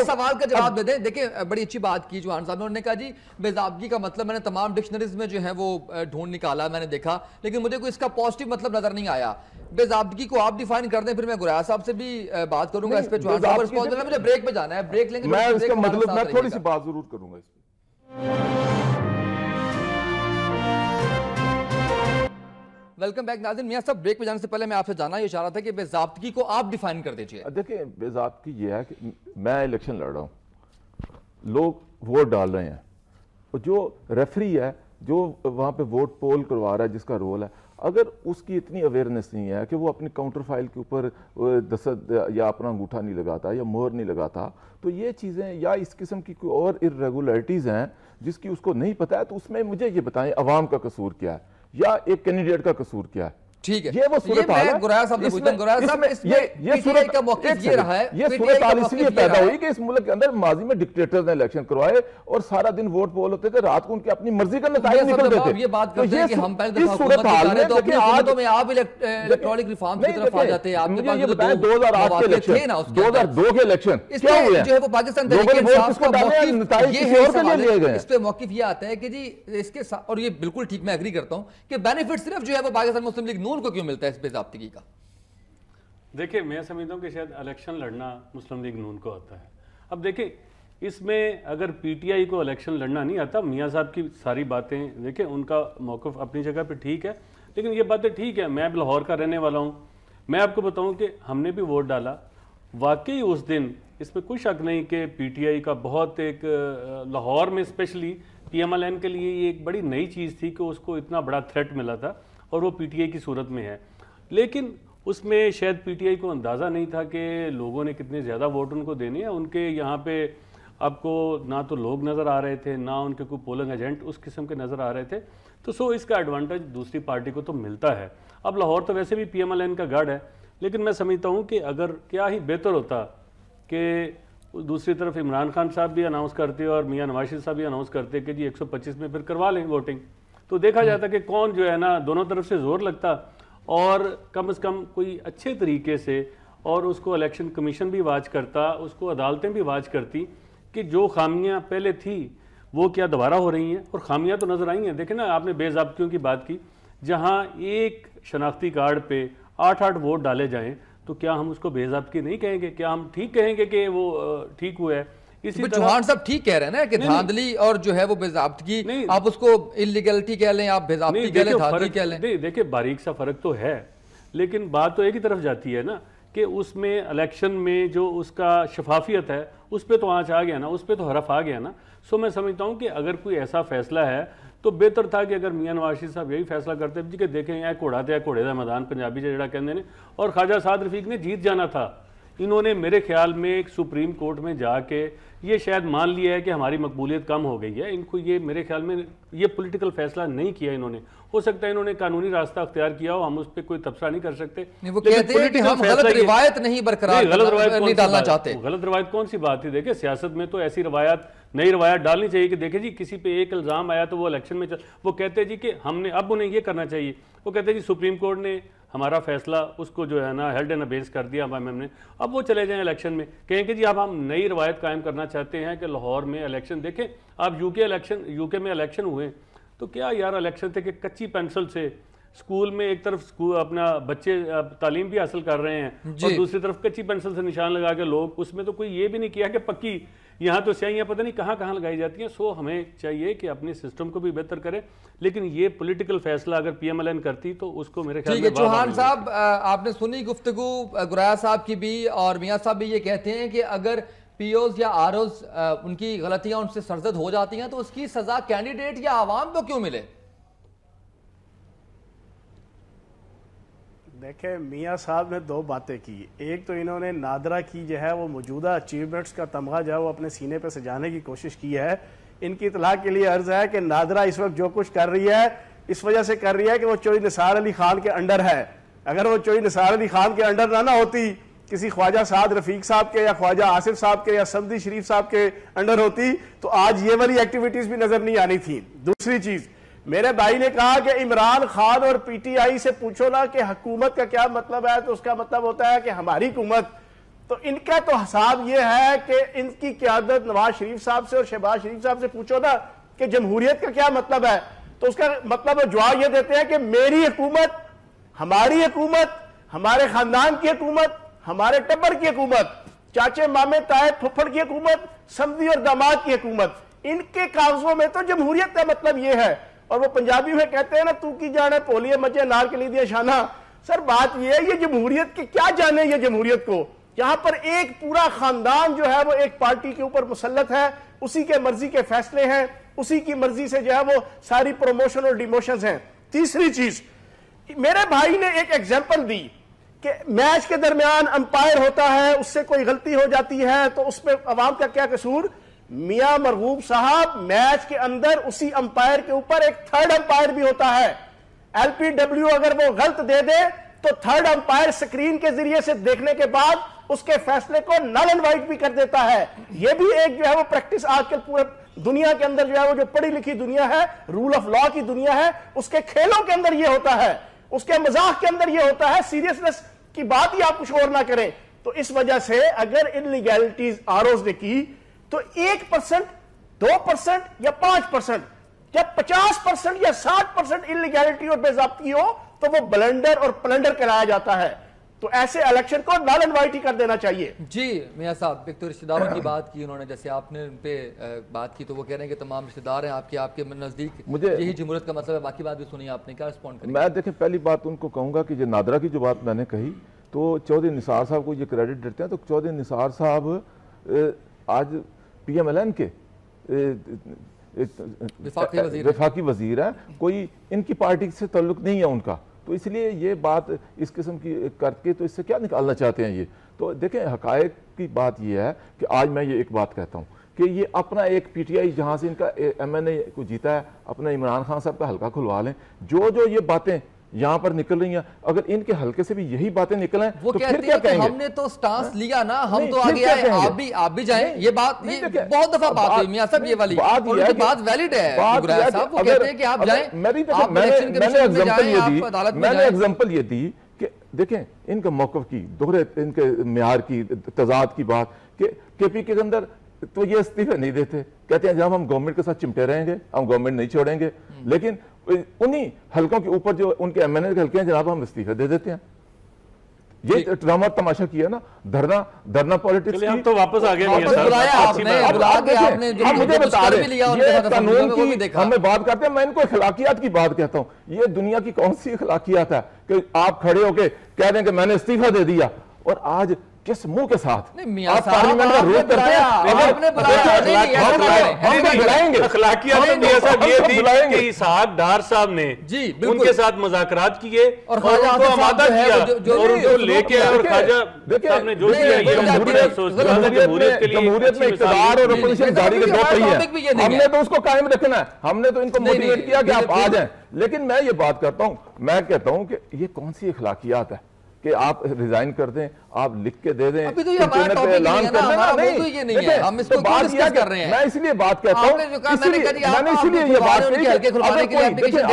सवाल का जवाब दे दें। देखिए, बड़ी अच्छी बात की चौहान साहब ने, उन्होंने कहा जी बेज़ाब्तगी का मतलब मैंने तमाम डिक्शनरीज में जो है वो ढूंढ निकाला, मैंने देखा, लेकिन मुझे कोई इसका पॉजिटिव मतलब नजर नहीं आया। बेज़ाब्तगी को आप डिफाइन कर दें, फिर मैं गुराया साहब से भी बात करूंगा इस पे। चौहान साहब रिस्पॉन्स देना, मुझे ब्रेक पे जाना है, ब्रेक लेंगे। मैं इसका मतलब मैं थोड़ी सी बात जरूर करूंगा इस पे। वेलकम बैक नाज़रीन। मियां साहब, ब्रेक पे जाने से पहले मैं आपसे जानना ये चाह रहा था कि बेज़ाब्तगी को आप डिफाइन कर दीजिए। देखिए, बेज़ाब्तगी ये है कि मैं इलेक्शन लड़ रहा हूँ, लोग वोट डाल रहे हैं, और जो रेफरी है जो वहाँ पे वोट पोल करवा रहा है, जिसका रोल है, अगर उसकी इतनी अवेयरनेस नहीं है कि वो अपनी काउंटर फाइल के ऊपर दस्तखत या अपना अंगूठा नहीं लगाता या मोहर नहीं लगाता, तो ये चीज़ें या इस किस्म की कोई और इर्रेगुलरिटीज़ हैं जिसकी उसको नहीं पता है, तो उसमें मुझे ये बताएं अवाम का कसूर क्या है या एक कैंडिडेट का कसूर क्या है? ठीक है, ये वो सूरत हाल है। गुराया साहब पूछता हूं, गुराया साहब ये सूरत का मौक़िफ़ ये रहा है, ये सूरत हाल इसलिए पैदा हुई कि इस मुल्क के अंदर माजी में डिक्टेटर्स ने इलेक्शन करवाए और सारा दिन वोट पोल होते थे, रात को उनकी अपनी मर्जी का नतीजा निकलते थे। ये बात करते हैं कि हम पहले दफा हुकूमत में आ रहे तो अपनी हुकूमतों में आप इलेक्ट्रॉनिक रिफॉर्म्स की तरफ आ जाते हैं। आपके पास ये बताएं 2008 के इलेक्शन, 2002 के इलेक्शन क्या हुए जो है वो पाकिस्तान तहरीक-ए-इंसाफ का मौक़िफ़ ये है, और लिए गए। इस पे मौक़िफ़ ये आता है कि जी इसके साथ, और ये बिल्कुल ठीक मैं एग्री करता हूं कि बेनिफिट सिर्फ जो है वो पाकिस्तान मुस्लिम लीग नून को क्यों मिलता है इस बेज़ाब्तगी का? देखिए, मैं समझता हूँ कि शायद इलेक्शन लड़ना मुस्लिम लीग नून को आता है। अब देखिए, इसमें अगर पीटीआई को इलेक्शन लड़ना नहीं आता, मियाँ साहब की सारी बातें देखिए, उनका मौक़िफ़ अपनी जगह पे ठीक है, लेकिन ये बातें ठीक है, मैं लाहौर का रहने वाला हूँ, मैं आपको बताऊँ कि हमने भी वोट डाला, वाकई उस दिन इसमें कोई शक नहीं कि पीटीआई का बहुत एक लाहौर में स्पेशली पीएमएलएन के लिए ये एक बड़ी नई चीज़ थी कि उसको इतना बड़ा थ्रेट मिला था और वो पीटीआई की सूरत में है। लेकिन उसमें शायद पीटीआई को अंदाज़ा नहीं था कि लोगों ने कितने ज़्यादा वोट उनको देने हैं। उनके यहाँ पे आपको ना तो लोग नज़र आ रहे थे, ना उनके कोई पोलिंग एजेंट उस किस्म के नज़र आ रहे थे, तो सो इसका एडवांटेज दूसरी पार्टी को तो मिलता है। अब लाहौर तो वैसे भी पीएमएलएन का गढ़ है, लेकिन मैं समझता हूँ कि अगर क्या ही बेहतर होता कि दूसरी तरफ इमरान खान साहब भी अनाउंस करते और मियां नवाज शरीफ साहब भी अनाउंस करते कि जी 125 में फिर करवा लें वोटिंग, तो देखा जाता कि कौन जो है ना दोनों तरफ से जोर लगता और कम से कम कोई अच्छे तरीके से, और उसको इलेक्शन कमीशन भी वाच करता, उसको अदालतें भी वाच करती कि जो खामियां पहले थी वो क्या दोबारा हो रही हैं। और खामियां तो नज़र आई हैं। देखें ना, आपने बेज़ाब्तियों की बात की, जहां एक शनाख्ती कार्ड पे 8-8 वोट डाले जाएं तो क्या हम उसको बेज़ाब्ती नहीं कहेंगे? क्या हम ठीक कहेंगे कि वो ठीक हुआ है? इसी तरह चौहान साहब ठीक कह रहे हैं ना कि धांधली और जो है वो बेज़ाब्तगी, आप उसको इलीगलिटी कह लें, आप बेज़ाब्ती कह लें, धांधली कह लें। देखिए बारीक सा फर्क तो है, लेकिन बात तो एक ही तरफ जाती है ना कि उसमें इलेक्शन में जो उसका शफाफियत है उस पर तो आँच आ गया ना, उस पर तो हरफ आ गया ना। सो मैं समझता हूँ कि अगर कोई ऐसा फैसला है तो बेहतर था कि अगर मियां नवाज शरीफ साहब यही फैसला करते जी कि देखें यहाँ घोड़ा तो घोड़े का मैदान पंजाबी जड़ा कहते हैं, और ख्वाजा साद रफीक ने जीत जाना था। इन्होंने मेरे ख्याल में एक सुप्रीम कोर्ट में जाके ये शायद मान लिया है कि हमारी मकबूलियत कम हो गई है। इनको ये मेरे ख्याल में ये पॉलिटिकल फैसला नहीं किया इन्होंने। हो सकता है इन्होंने कानूनी रास्ता अख्तियार किया हो, हम उस पर कोई तबसरा नहीं कर सकते। वो कहते हैं कि हम गलत रिवायत नहीं बरकरार नहीं डालना चाहते। गलत रवायत कौन सी बात थी? देखिए सियासत में तो ऐसी रवायत, नई रवायत डालनी चाहिए कि देखिए जी किसी पे एक इल्ज़ाम आया तो वो इलेक्शन में वो कहते जी कि हमने अब उन्हें ये करना चाहिए। वो कहते जी सुप्रीम कोर्ट ने हमारा फैसला उसको जो है ना हेल्ड एंड अबेंस कर दिया हमने, अब वो चले जाएं इलेक्शन में, कहें कि जी अब हम नई रवायत कायम करना चाहते हैं कि लाहौर में इलेक्शन। देखें आप यूके में इलेक्शन हुए तो क्या यार इलेक्शन थे कि कच्ची पेंसिल से स्कूल में एक तरफ स्कूल अपना बच्चे तालीम भी हासिल कर रहे हैं और दूसरी तरफ कच्ची पेंसिल से निशान लगा के लोग, उसमें तो कोई ये भी नहीं किया कि पक्की यहाँ तो स्याहियाँ पता नहीं कहाँ कहाँ लगाई जाती हैं। सो हमें चाहिए कि अपने सिस्टम को भी बेहतर करें, लेकिन ये पॉलिटिकल फैसला अगर पीएमएलएन करती तो उसको मेरे ख्याल में। चौहान साहब आपने सुनी गुफ्तगू गुराया साहब की भी, और मियाँ साहब भी ये कहते हैं कि अगर पीओज या आरओज उनकी गलतियां उनसे सरजद हो जाती हैं तो उसकी सजा कैंडिडेट या आवाम को क्यों मिले? देखें मियाँ साहब ने दो बातें की। एक तो इन्होंने नादरा की जो है वो मौजूदा अचीवमेंट्स का तमगा जो है वो अपने सीने पे सजाने की कोशिश की है। इनकी इतला के लिए अर्ज है कि नादरा इस वक्त जो कुछ कर रही है इस वजह से कर रही है कि वो चौधरी निसार अली खान के अंडर है। अगर वो चौधरी निसार अली खान के अंडर ना होती, किसी ख्वाजा साद रफीक साहब के या ख्वाजा आसिफ साहब के या समदी शरीफ साहब के अंडर होती तो आज ये वाली एक्टिविटीज भी नजर नहीं आनी थी। दूसरी चीज, मेरे भाई ने कहा कि इमरान खान और पीटीआई से पूछो ना कि हुकूमत का क्या मतलब है, तो उसका मतलब होता है कि हमारी हुकूमत। तो इनका तो हिसाब ये है कि इनकी क़यादत नवाज शरीफ साहब से और शहबाज शरीफ साहब से पूछो ना कि जमहूरियत का क्या मतलब है, तो उसका मतलब जवाब ये देते हैं कि मेरी हुकूमत, हमारी हुकूमत, हमारे खानदान की हुकूमत, हमारे टब्बर की हुकूमत, चाचे मामे ताए फुफड़ की हुकूमत, समधी और दामाद की हुकूमत। इनके कागजों में तो जमहूरियत का मतलब ये है। और वो पंजाबी में कहते हैं ना, तू की जाने पोलिए मचे नार के लिए दिया शाना। सर बात ये है, ये जमहूरियत के क्या जाने ये जमहूरियत को। यहां पर एक पूरा खानदान जो है वो एक पार्टी के ऊपर मुसल्लत है, उसी के मर्जी के फैसले हैं, उसी की मर्जी से जो है वो सारी प्रमोशन और डिमोशन हैं। तीसरी चीज, मेरे भाई ने एक एग्जाम्पल दी कि मैच के दरमियान अंपायर होता है, उससे कोई गलती हो जाती है तो उसमें अवाम का क्या कसूर। मियां मरगूब साहब, मैच के अंदर उसी अंपायर के ऊपर एक थर्ड अंपायर भी होता है। एलपीडब्ल्यू अगर वो गलत दे दे तो थर्ड अंपायर स्क्रीन के जरिए से देखने के बाद उसके फैसले को नल एंड वाइट भी कर देता है। ये भी एक जो है वो प्रैक्टिस आजकल पूरे दुनिया के अंदर जो है वो जो पढ़ी लिखी दुनिया है, रूल ऑफ लॉ की दुनिया है, उसके खेलों के अंदर ये होता है, उसके मजाक के अंदर ये होता है। सीरियसनेस की बात ही आप कुछ और ना करें। तो इस वजह से अगर इनलीगैलिटीज आरओज ने की तो 1%, 2% या 5%, जब 50% या 60% इलीगैलिटी और बेज़ाब्ती हो तो वो ब्लंडर और प्लंडर कराया जाता है। तो ऐसे इलेक्शन को नल एंड वाइट ही कर देना चाहिए। जी मियां साहब, एक तो रिश्तेदारों की बात की उन्होंने, जैसे आपने उन पे बात की तो वो कह रहे हैं कि तमाम रिश्तेदार हैं आपके नजदीक, मुझे यही जमहूरियत का मतलब है। बाकी बात भी सुनी आपने, क्या रिस्पॉन्ड करेंगे? मैं देखें पहली बात उनको कहूंगा कि जो नादरा की जो बात मैंने कही तो चौधरी निसार साहब को ये क्रेडिट देते हैं, तो चौधरी निसार साहब आज PMLN के वफाकी वजीर है, कोई इनकी पार्टी से ताल्लुक नहीं है उनका, तो इसलिए ये बात इस किस्म की करके तो इससे क्या निकालना चाहते हैं ये। तो देखें हकायक की बात ये है कि आज मैं ये एक बात कहता हूँ कि ये अपना एक PTI जहाँ से इनका MNA को जीता है, अपना इमरान खान साहब का हल्का खुलवा लें। जो ये बातें यहाँ पर निकल रही हैं, अगर इनके हल्के से भी यही बातें निकलें वो तो कहते फिर क्या हैं कि कहेंगे? हमने तो स्टांस लिया ना, हम नहीं, तो फिर आगे क्या आए, कहेंगे? आप भी जाएं। ये बात बहुत दफा बात हुई मियां साहब, ये वाली बात और यह है तो बात वैलिड है। गुरैर साहब वो कहते हैं कि आप जाएं, मैंने आप इलेक्शन कमीशन में जाएं, आप अदालत में मैंने जाएं। एग्जांपल ये दी कि देखें इनके मौकफ की दोहरे इनके म्यार की तजाद की बात कि KP के अंदर तो ये इस्तीफे नहीं देते, कहते हैं जब हम गवर्नमेंट के साथ चिमटे रहेंगे हम गवर्नमेंट नहीं छोड़ेंगे, लेकिन उन्हीं हलकों के ऊपर जो उनके MNA के हल्के हैं जनाब हम इस्तीफे दे देते हैं। ये ड्रामा तमाशा किया ना, धरना पॉलिटिक्स। हम तो वापस आ गए, बुलाया आपने, बुला के आपने मुझे बता रहे ये कानून की हमें बात करते हैं, मैं इनको अखलाकियात की बात कहता हूँ। ये दुनिया की कौन सी अखलाकियात है कि आप खड़े होके कह दें कि मैंने इस्तीफा दे दिया, और आज किस मुंह के साथ आप पार्लियामेंट का रोक करते हैं? अखलाकियात ये थी कि इसहाक डार साहब ने उनके साथ मुज़ाकरात किए और उनको आमादा किया और उनको लेके आए, और ख्वाजा साहब ने जो किया ये जमहूरियत के लिए जमहूरियत में इक़्तिदार और अपोजिशन गाड़ी के दो पहिए हैं, हमने तो उसको कायम रखना है, हमने तो इनको मोटिवेट किया कि आप आ जाएं। लेकिन मैं ये बात करता हूं, मैं कहता हूं कि ये कौन सी अखलाकियात है कि आप रिजाइन कर दें, आप लिख के दे दें, अभी तो ये हमारा टॉपिक नहीं है ना, हमारा मौजूद ये नहीं है, हम इसको क्यों डिस्कस कर रहे हैं? मैं इसलिए बात कहता हूं, मैंने इसलिए ये बात कही,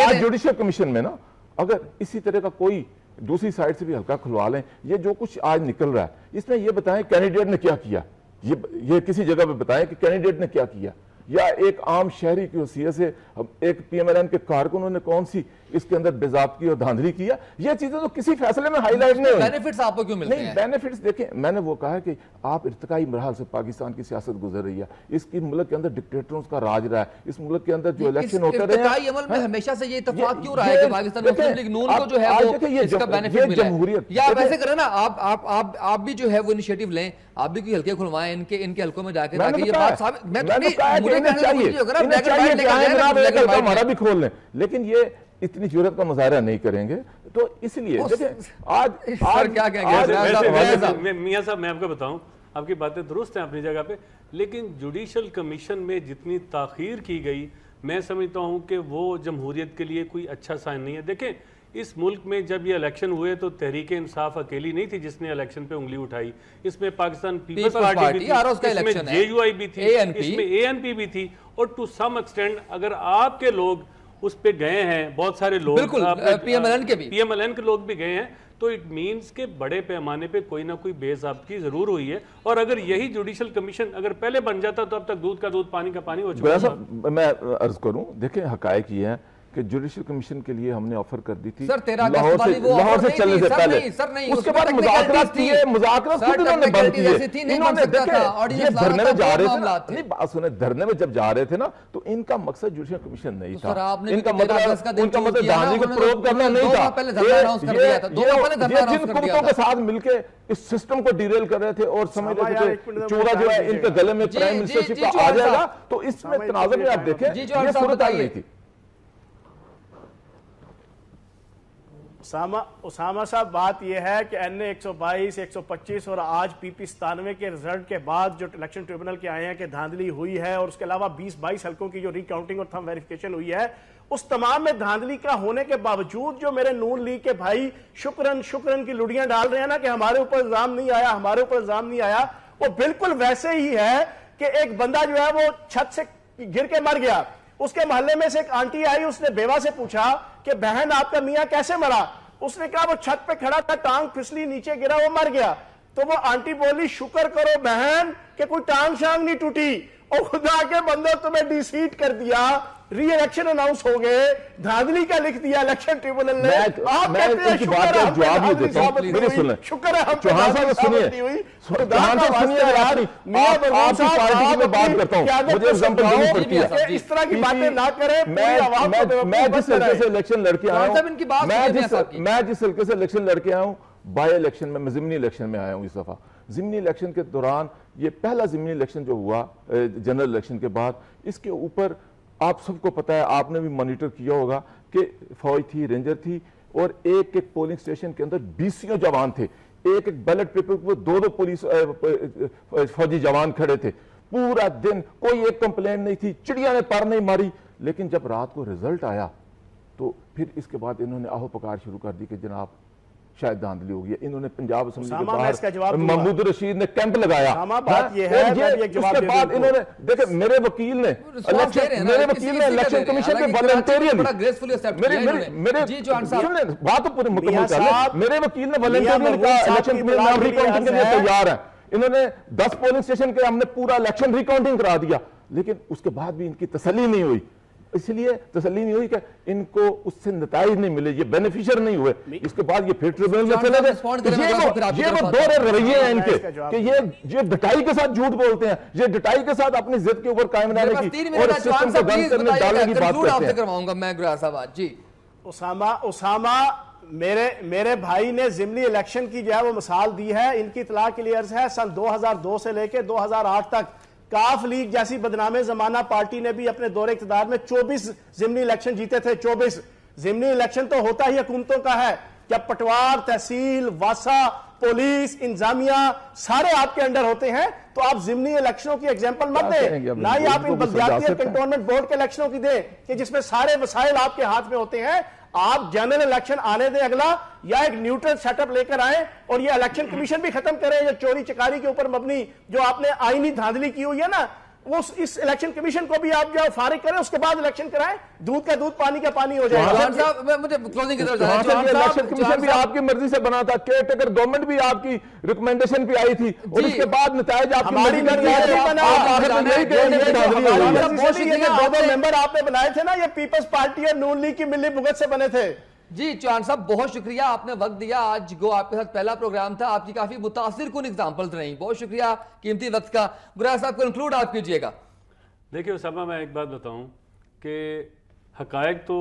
आज जुडिशियल कमीशन में ना अगर इसी तरह का कोई दूसरी साइड से भी हल्का खुलवा लें, ये जो कुछ आज निकल रहा है इसमें ये बताएं कैंडिडेट ने क्या किया, ये किसी जगह पे बताएं कि कैंडिडेट ने क्या किया, या एक आम शहरी की हैसियत से एक PMLN के कारकुनों ने कौन सी इसके अंदर बेजाबती और धांधली किया। ये चीजें तो किसी फैसले में हाईलाइट नहीं हुई। बेनिफिट्स आपको क्यों मिलते हैं? नहीं, बेनिफिट्स देखें, मैंने वो कहा कि आप इर्तिकाई मरहल से पाकिस्तान की सियासत गुजर रही है, इसकी मुल्क के अंदर डिक्टेटरों का राज रहा है, इस मुल्क के अंदर जो इलेक्शन होते रहे हैं अमल में हमेशा से ये इत्तेफाक क्यों रहा है कि पाकिस्तान मुस्लिम लीग नून को जो है वो इसका बेनिफिट मिला है? या आप ऐसे करें ना, आप भी जो है वो इनिशिएटिव लें, आप भी कोई हल्के खुलवाएं इनके हल्कों में जाकर, ताकि ये बात साबित हमारा भी खोल लें, लेकिन ये इतनी जरूरत का मुजाहरा नहीं करेंगे। तो इसलिए आज क्या कहेंगे मियां साहब, मैं आपको बताऊं, आपकी बातें दुरुस्त हैं अपनी जगह पे, लेकिन जुडिशल कमीशन में जितनी ताखीर की गई, मैं समझता हूं कि वो जमहूरियत के लिए कोई अच्छा साइन नहीं है। देखें, इस मुल्क में जब ये इलेक्शन हुए तो तहरीक इंसाफ अकेली नहीं थी जिसने इलेक्शन पे उंगली उठाई, इसमें पाकिस्तान पीपल्स पार्टी भी थी, इसमें JUI भी थी, इसमें ANP भी थी, और टू सम एक्सटेंट अगर आपके लोग उस पे गए हैं, बहुत सारे लोग PMLN के लोग भी गए हैं, तो इट मीन्स के बड़े पैमाने पे कोई ना कोई बेज़ाब्ती जरूर हुई है। और अगर यही जुडिशल कमीशन अगर पहले बन जाता तो अब तक दूध का दूध पानी का पानी हो चुका था। मैं अर्ज करूं, देखें हकायक ये है कि जुडिशियल कमीशन के लिए हमने ऑफर कर दी थी सर, लाहौर से चलने से पहले, उसके बाद मुज़ाकरात किए, मुज़ाकरात खुद इन्होंने बंद किए। इन्होंने ये धरने में जा रहे थे ना, नहीं बात सुने, धरने में जब जा रहे थे ना तो इनका मकसद जुडिशियल कमीशन नहीं था, इनका मतलब धांधली को प्रोब करना नहीं था। ये जिन कुत्तों के साथ मिलके इस सिस्टम को डिरेल कर रहे थे और समझ रहे थे चूड़ा जो है इनके गले में प्राइम मिनिस्टरशिप का आ जाएगा, तो इसमें तनाज़ुर में आप देखें ये सूरत हाल नहीं थी। उसामा साहब, बात यह है कि NA 122, 125 और आज PP 97 के रिजल्ट के बाद जो इलेक्शन ट्रिब्यूनल के आए हैं कि धांधली हुई है, और उसके अलावा 20-22 हल्कों की जो रिकाउंटिंग और थंब वेरिफिकेशन हुई है, उस तमाम में धांधली का होने के बावजूद जो मेरे नून लीग के भाई शुक्रन की लुड़ियां डाल रहे हैं ना कि हमारे ऊपर इल्जाम नहीं आया, हमारे ऊपर इल्जाम नहीं आया, वो बिल्कुल वैसे ही है कि एक बंदा जो है वो छत से गिर के मर गया, उसके मोहल्ले में से एक आंटी आई, उसने बेवा से पूछा कि बहन आपका मियां कैसे मरा? उसने कहा वो छत पे खड़ा था, टांग फिसली, नीचे गिरा, वो मर गया। तो वो आंटी बोली शुक्र करो बहन कि कोई टांग शांग नहीं टूटी। और खुदा के बंदो तुम्हें डिसीट कर दिया, री इलेक्शन अनाउंस हो गए, धांधली का लिख दिया इलेक्शन ट्रिब्यूनल ने। आप कहते हैं शुक्र है जवाब ही देता हूं, मेरी सुन लें, शुक्र है हम चौहान साहब सुनिए, चौहान साहब सुनिए, आपकी पार्टी की मैं बात करता हूं, मुझे एग्जांपल देनी पड़ती है, इस तरह की बातें ना करें। मैं जिस हल्के से इलेक्शन लड़के आया हूं, मैं जिस हल्के से इलेक्शन लड़के आया हूं, बाय इलेक्शन में, मैं ज़िमनी इलेक्शन में आया हूं इस दफा। ज़िमनी इलेक्शन के दौरान, ये पहला ज़िमनी इलेक्शन जो हुआ जनरल इलेक्शन के बाद, इसके ऊपर आप सबको पता है, आपने भी मॉनिटर किया होगा कि फौज थी, रेंजर थी, और एक एक पोलिंग स्टेशन के अंदर 20 जवान थे, एक एक बैलेट पेपर पर 2-2 पुलिस फौजी जवान खड़े थे। पूरा दिन कोई एक कंप्लेंट नहीं थी, चिड़िया ने पर नहीं मारी। लेकिन जब रात को रिजल्ट आया तो फिर इसके बाद इन्होंने आहो पकार शुरू कर दी कि जनाब शायद धांधली हो गई। इन्होंने पंजाब असेंबली के बाहर महमूद रशीद ने कैंप लगाया। बात ये है, उसके बाद इन्होंने देखे, मेरे वकील ने इलेक्शन कमीशन में वॉलंटियरली, बात तो पूरी मुकम्मल कर ले, मेरे वकील ने वॉलंटियरली कहा इलेक्शन कमीशन रिकाउंटिंग के लिए तैयार है। इन्होंने 10 पोलिंग स्टेशन के हमने पूरा इलेक्शन रिकाउंटिंग करा दिया, लेकिन उसके बाद भी इनकी तसल्ली नहीं हुई। इसलिए तसल्ली नहीं हुई कि इनको उससे नताइज नहीं मिले, ये बेनिफिशियर नहीं हुए। इसके बाद ये फिर ट्रिब्यूनल में चले गए। ये वो दो रवैये हैं इनके कि ये डटाई के साथ झूठ बोलते हैं, ये डटाई के साथ अपनी जिद के ऊपर कायम रहने की और सिस्टम को बंद करने डालने की बात करते हैं। उसामा मेरे भाई ने ज़िमनी इलेक्शन की जो है वो मिसाल दी है। इनकी इत्तला के लिए अर्ज है, सन 2002 से लेकर 2008 तक काफ लीग जैसी बदनामे जमाना पार्टी ने भी अपने दौरे इक़्तिदार में 24 ज़िमनी इलेक्शन जीते थे। 24 ज़िमनी इलेक्शन तो होता ही हुकूमतों का है, जब पटवार, तहसील, वासा, पुलिस, इंतजामिया सारे आपके अंडर होते हैं, तो आप ज़िमनी इलेक्शनों की एग्जांपल मत दें, ना ही आप इन बल्दियाती कंटोनमेंट बोर्ड के इलेक्शनों की दें कि जिसमें सारे वसाइल आपके हाथ में होते हैं। आप जनरल इलेक्शन आने दें अगला, या एक न्यूट्रल सेटअप लेकर आए और ये इलेक्शन कमीशन भी खत्म करें। ये चोरी चकारी के ऊपर मबनी जो आपने आईनी धांधली की हुई है ना, वो इस इलेक्शन कमीशन को भी आप जो फारिग करें, उसके बाद इलेक्शन कराएं। दूध का दूध, पानी का पानी हो जाएगा। मुझे क्लोजिंग की तरफ इलेक्शन कमीशन भी आपकी मर्जी से बना था, केयरटेकर गवर्नमेंट भी आपकी रिकमेंडेशन पे आई थी, और उसके बाद नतायज आपकी मर्जी का दो मेंबर आपने बनाए थे ना, ये पीपल्स पार्टी और नून लीग की मिली भुगत से बने थे। जी चौहान साहब, बहुत शुक्रिया, आपने वक्त दिया। आज गो आपके साथ पहला प्रोग्राम था, आपकी काफी मुतासिर कुन एग्जाम्पल्स रही, बहुत शुक्रिया कीमती वक्त का। गुरार साहब कंक्लूड आप कीजिएगा। देखिए उसामा, मैं एक बात बताऊं कि हकायक तो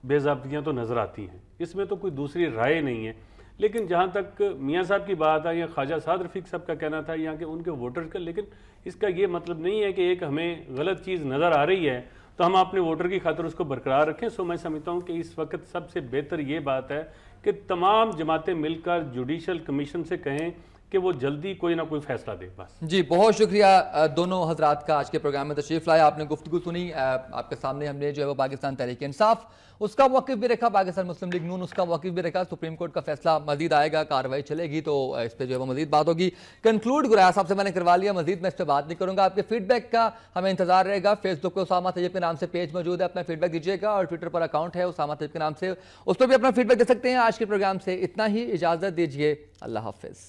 बेज़ाब्तियाँ तो नज़र आती हैं, इसमें तो कोई दूसरी राय नहीं है। लेकिन जहाँ तक मियाँ साहब की बात है या ख्वाजा साद रफ़ीक साहब का कहना था यहाँ के उनके वोटर्स का, लेकिन इसका ये मतलब नहीं है कि एक हमें गलत चीज़ नज़र आ रही है तो हम अपने वोटर की खातिर उसको बरकरार रखें। सो मैं समझता हूँ कि इस वक्त सबसे बेहतर ये बात है कि तमाम जमातें मिलकर जुडिशल कमीशन से कहें कि वो जल्दी कोई ना कोई फैसला दे। बस जी, बहुत शुक्रिया दोनों हजरात का आज के प्रोग्राम में तशरीफ लाया, आपने गुफ्तगू सुनी। आपके सामने हमने जो है वो पाकिस्तान तहरीक इंसाफ उसका मौक़िफ़ भी रखा, पाकिस्तान मुस्लिम लीग नून उसका मौक़िफ़ भी रखा। सुप्रीम कोर्ट का फैसला मजीद आएगा, कार्रवाई चलेगी तो इस पर जो है वो मजीद बात होगी। कंक्लूड गुराया साहब से मैंने करवा लिया, मजीद मैं इस पर बात नहीं करूँगा। आपके फीडबैक का हमें इंतजार रहेगा। फेसबुक पर उसामा तैयब के नाम से पेज मौजूद है, अपना फीडबैक दीजिएगा, और ट्विटर पर अकाउंट है उसामा तैयब के नाम से, उस पर भी अपना फीडबैक दे सकते हैं। आज के प्रोग्राम से इतना ही, इजाज़त दीजिए, अल्लाह हाफिज़।